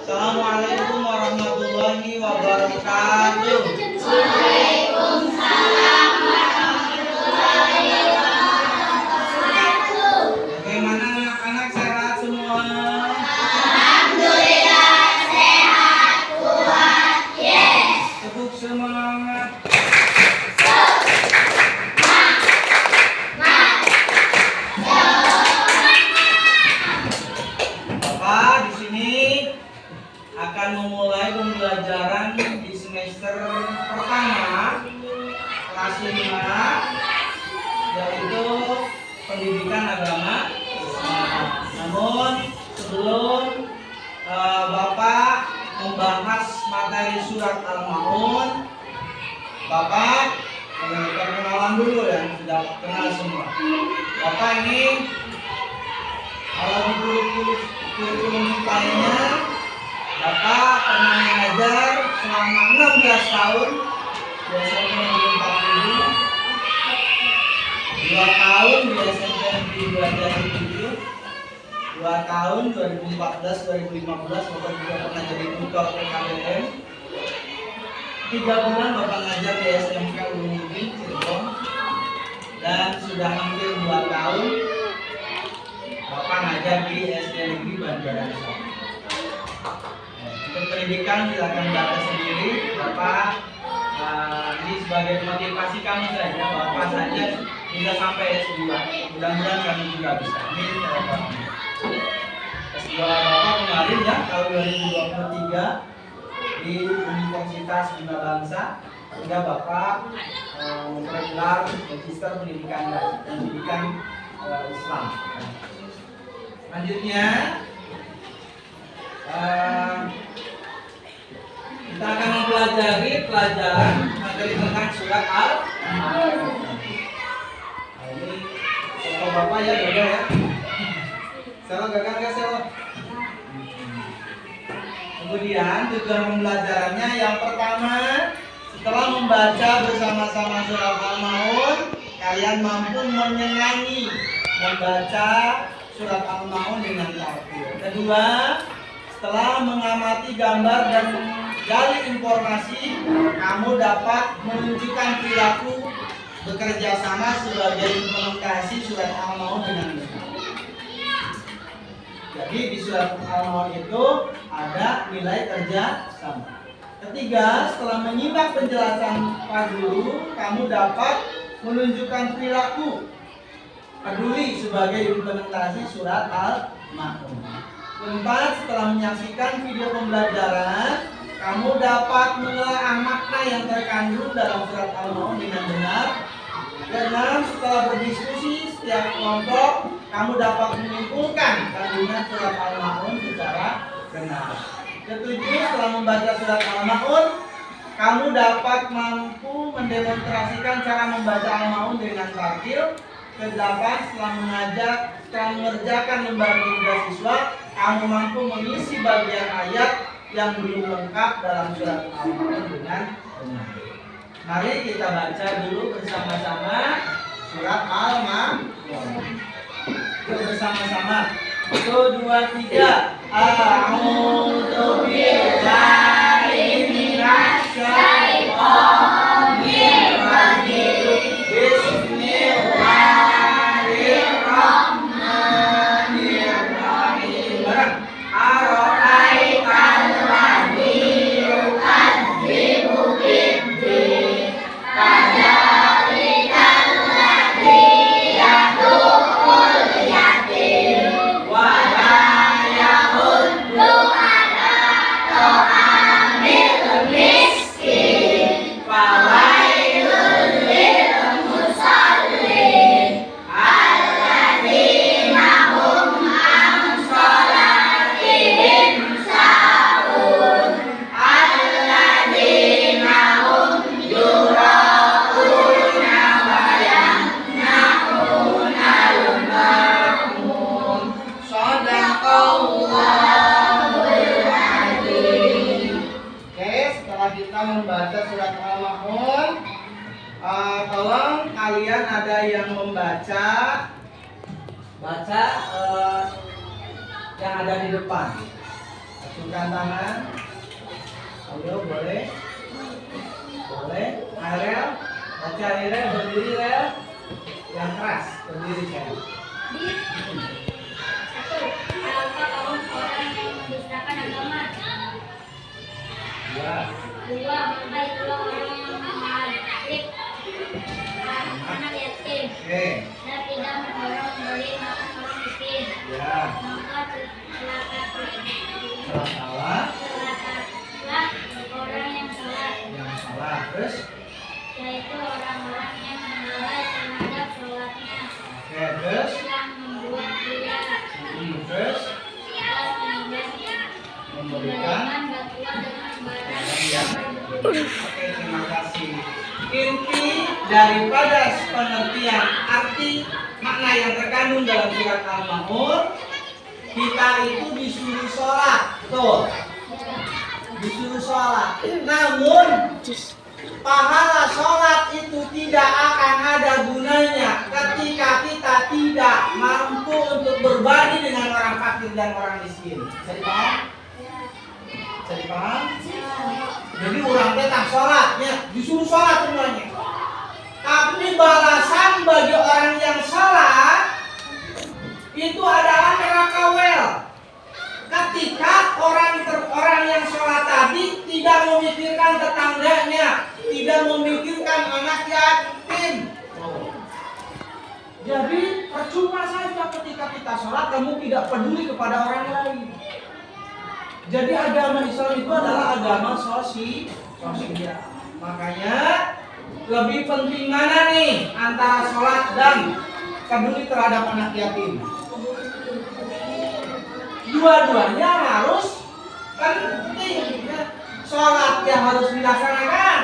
Assalamualaikum warahmatullahi wabarakatuh. Waalaikumsalam warahmatullahi wabarakatuh. Bagaimana anak-anak, sehat semua? Alhamdulillah sehat kuat. Yes. Tepuk semangat. Bapak di sini akan memulai pembelajaran di semester pertama kelas 5, yaitu pendidikan agama. Namun sebelum Bapak membahas materi surat Al-Maun, Bapak perkenalan dulu ya, sudah kenal semua. Bapak ini kalau di kurikulum lainnya, Bapak pernah mengajar selama 16 tahun di SMP Negeri 40, 2 tahun di SMP Negeri 2 Jati 7, 2 tahun 2014-2015 Bapak juga pernah jadi tutor PKBM, 3 bulan Bapak ngajar di SMK Ulumuddin Cirebon, dan sudah hampir 2 tahun Bapak ngajar di SD Negeri Banjaran. Untuk pendidikan silakan baca sendiri. Bapak ini sebagai motivasi kamu saja, Bapak saja bisa sampai S2. Mudah-mudahan kami juga bisa. Amin. S2 Bapak kemarin ya tahun 2023 di Universitas Bina Bangsa, sehingga Bapak memperoleh gelar Magister Pendidikan Islam. Selanjutnya kita akan mempelajari pelajaran materi tentang surat Al-Maun. Ini foto Bapak ya, gagal ya. Selo gagal nggak selo? Kemudian tujuan pembelajarannya yang pertama, setelah membaca bersama-sama surat Al-Maun, kalian mampu menyenangi membaca surat Al-Maun dengan tartil. Kedua, setelah mengamati gambar dan gali informasi, kamu dapat menunjukkan perilaku bekerja sama sebagai implementasi surat Al-Maun dengan benar. Jadi di surat Al-Maun itu ada nilai kerja sama. Ketiga, setelah menyimak penjelasan Pak Guru, kamu dapat menunjukkan perilaku peduli sebagai implementasi surat Al-Maun. Keempat, setelah menyaksikan video pembelajaran, kamu dapat menelaah makna yang terkandung dalam surat Al-Maun dengan benar. Keenam, setelah berdiskusi setiap kelompok, kamu dapat menyimpulkan kandungan surat Al-Maun secara benar. Ketujuh, setelah membaca surat Al-Maun, kamu dapat mampu mendemonstrasikan cara membaca Al-Maun dengan tartil. Kedelapan, setelah mengerjakan lembar tugas siswa, kamu mampu mengisi bagian ayat yang belum lengkap dalam surat Al-Maun dengan benar. Mari kita baca dulu bersama-sama surat Al-Maun. Bersama-sama. 1, 2, 3. A'udzu billahi minasy syaithanir rajim. Bismillahirrahmanirrahim. Bareng. Ara'aital ladzi yukadzibu biddin. Fadzalikal ladzi yad'ul yatim wa la yahuddu ala ta'amil miskin. Fawailul lil musallin alladzina hum an shalatihim sahun alladzina hum yura'una wa yamna'unal ma'mun. Shadaqallahul adzim. Oke, setelah kita membaca surat Al-Maun, tolong kalian ada yang membaca yang ada di depan. Acungkan tangan. Ayo, boleh. Boleh. Ariel, baca Ariel, berdiri Ariel. Yang keras, berdiri saya. Satu, apa kaum orang yang mendustakan agama? Dua. Dua, baik pula orang yang menghardik anak yatim. Oke. Dan tidak memberi makan orang miskin. Ya. Maka Salah. celakalah orang yang salah, Yang salah. Terus. yaitu orang-orang yang melalai terhadap sholatnya, Oke. Terus. yang membuat dia Terus. dan Memberikan. bantuan dengan barang Ya. yang berbentuk. Oke, terima kasih. Inti daripada pengertian arti makna yang terkandung dalam surat Al-Ma'un, kita itu disuruh sholat, tuh, disuruh sholat. Namun pahala sholat itu tidak akan ada gunanya ketika kita tidak mampu untuk berbagi dengan orang fakir dan orang miskin. Bisa dipaham? Bisa dipaham? Jadi orang tetap sholatnya, disuruh sholat semuanya. Tapi balasan bagi orang yang sholat itu adalah neraka wel. Ketika orang yang sholat tadi tidak memikirkan tetangganya, tidak memikirkan anak yatim. Jadi percuma saja ketika kita sholat kamu tidak peduli kepada orang lain. Jadi agama Islam itu adalah agama sosial. Makanya lebih penting mana nih antara sholat dan peduli terhadap anak yatim? Dua-duanya harus penting. Sholat yang harus dilaksanakan.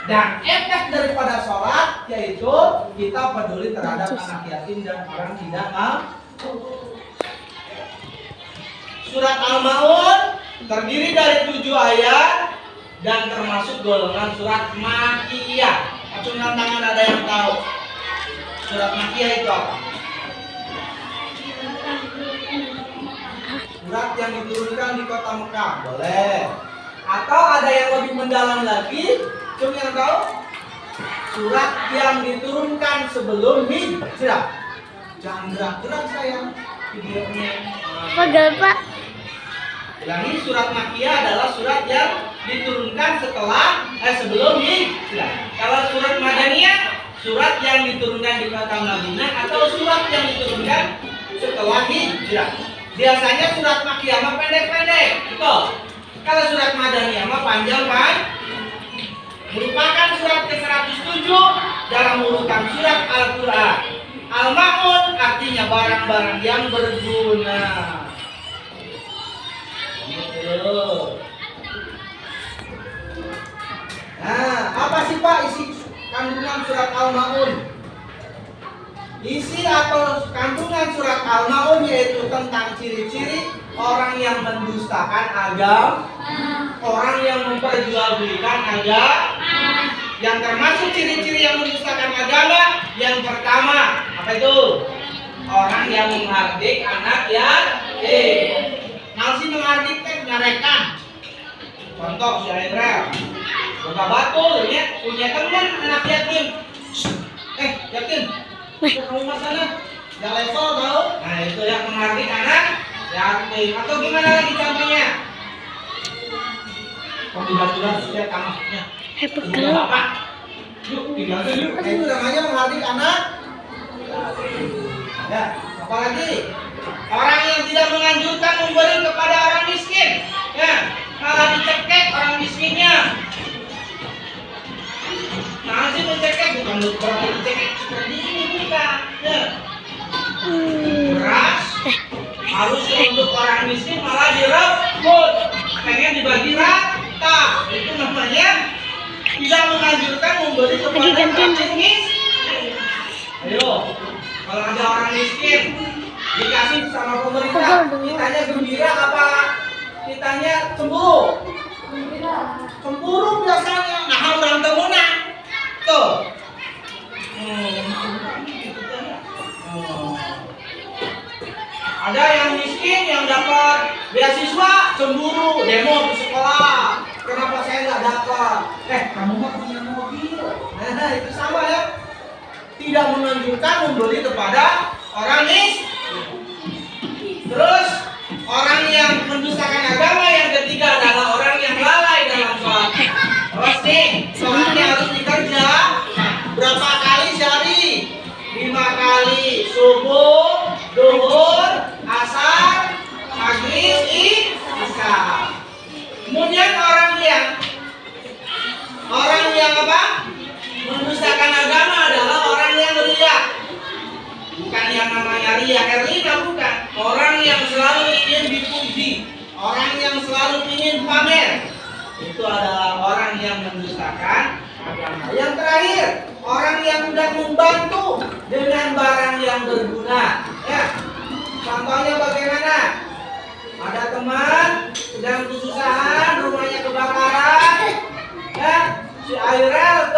Dan efek daripada sholat yaitu kita peduli terhadap anak yatim dan orang tidak mampu. Surat Al-Ma'un terdiri dari 7 ayat dan termasuk golongan surat Makkiyah. Acungkan tangan ada yang tahu surat Makkiyah itu apa? Surat yang diturunkan di kota Mekah, boleh. Atau ada yang lebih mendalam lagi, cuma yang tahu? Surat yang diturunkan sebelum hijrah. Jangan gerak-gerak sayang videonya. Pegel Pak. Ulangi, surat Makkiyah adalah surat yang diturunkan sebelum hijrah. Kalau surat Madaniyah, surat yang diturunkan di kota Madinah atau surat yang diturunkan setelah hijrah. Biasanya surat Makkiyah mah pendek-pendek, betul. Kalau surat Madaniyah mah panjang kan? Merupakan surat ke-107 dalam urutan surat Al-Quran. Al-Ma'un artinya barang-barang yang berguna. Nah, apa sih Pak isi kandungan surat Al-Ma'un? Isi atau kandungan surat Al-Ma'un yaitu tentang ciri-ciri orang yang mendustakan agama, orang yang memperjualbelikan agama. Yang termasuk ciri-ciri yang mendustakan agama, yang pertama apa itu? Orang yang menghardik anak yatim. Nasi menghardik teh nyarekan. Contoh si Aindra, buka batul ya, punya teman anak yatim. Yatim, kamu masalah, gak level tau? Nah itu yang menghardik anak yatim. Atau gimana lagi contohnya? Pembuat-buat setiap kamahnya. Pegel. Bapak, yuk tinggal yuk. Nah, itu namanya menghardik anak. Ya, apa lagi? Orang yang tidak menganjurkan memberi kepada orang miskin, ya, malah dicekek orang miskinnya. Nah, sih mencekek bukan berarti dicekek seperti ini bukan. Ya. Beras harus untuk orang miskin malah direbut, pengen dibagi rata. Itu namanya tidak menganjurkan memberi kepada orang miskin. Ayo, kalau ada orang miskin dikasih sama pemerintah, kitanya gembira apa kitanya cemburu? Cemburu biasanya. Nah, orang temunan tuh. Ada yang miskin yang dapat beasiswa, cemburu, demo di sekolah. Kenapa saya nggak dapat? Kamu mah punya mobil. Nah, itu sama ya. Tidak menunjukkan memberi kepada orang miskin. Terus orang yang mendustakan agama yang ketiga adalah orang yang lalai dalam sholat. Terus nih, sholatnya harus dikerja berapa kali sehari? 5 kali, subuh, duhur, asar, maghrib, isya. Kemudian orang yang apa? Mendustakan agama adalah orang yang riya. Bukan yang namanya riya, Erlina bukan. Orang yang selalu ingin dipuji, orang yang selalu ingin pamer. Itu adalah orang yang mendustakan agama. Yang terakhir, orang yang sudah membantu dengan barang yang berguna. Ya, contohnya bagaimana? Ada teman sedang kesusahan, rumahnya kebakaran. Ya, si akhirnya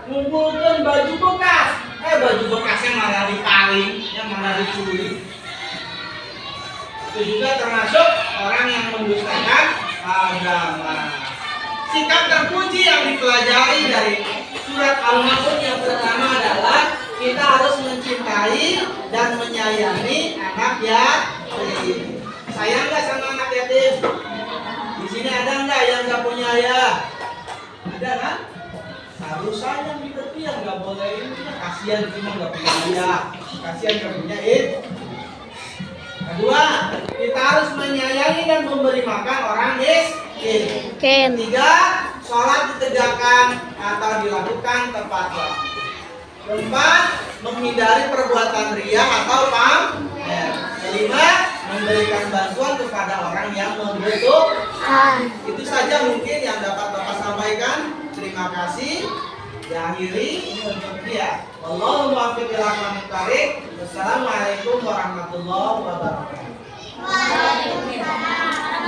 ngumpulkan baju bekas. Baju bekasnya malah dipaling, yang malah dicuri. Itu juga termasuk orang yang mendustakan agama. Sikap terpuji yang dipelajari dari surat Al-Mas'ud yang pertama adalah kita harus mencintai dan menyayangi anak yatim. Sayang nggak sama anak yatim? Di sini ada nggak yang nggak punya ayah? Ada kan? Harus sayang gitu yang nggak boleh ini. Kasihan cuma nggak punya ayah. Kasihan nggak punya ibu. Kedua, kita harus menyayangi dan memberi makan orang miskin. Ketiga, sholat ditegakkan atau dilakukan tepat waktu. Keempat, menghindari perbuatan riya atau pamer. Kelima, memberikan bantuan kepada orang yang membutuhkan. Itu saja mungkin yang dapat Bapak sampaikan. Terima kasih. Diakhiri ini untuk dia. Wallahu muwaffiq ila aqwamit thoriq. Wassalamualaikum warahmatullahi wabarakatuh. Waalaikumsalam.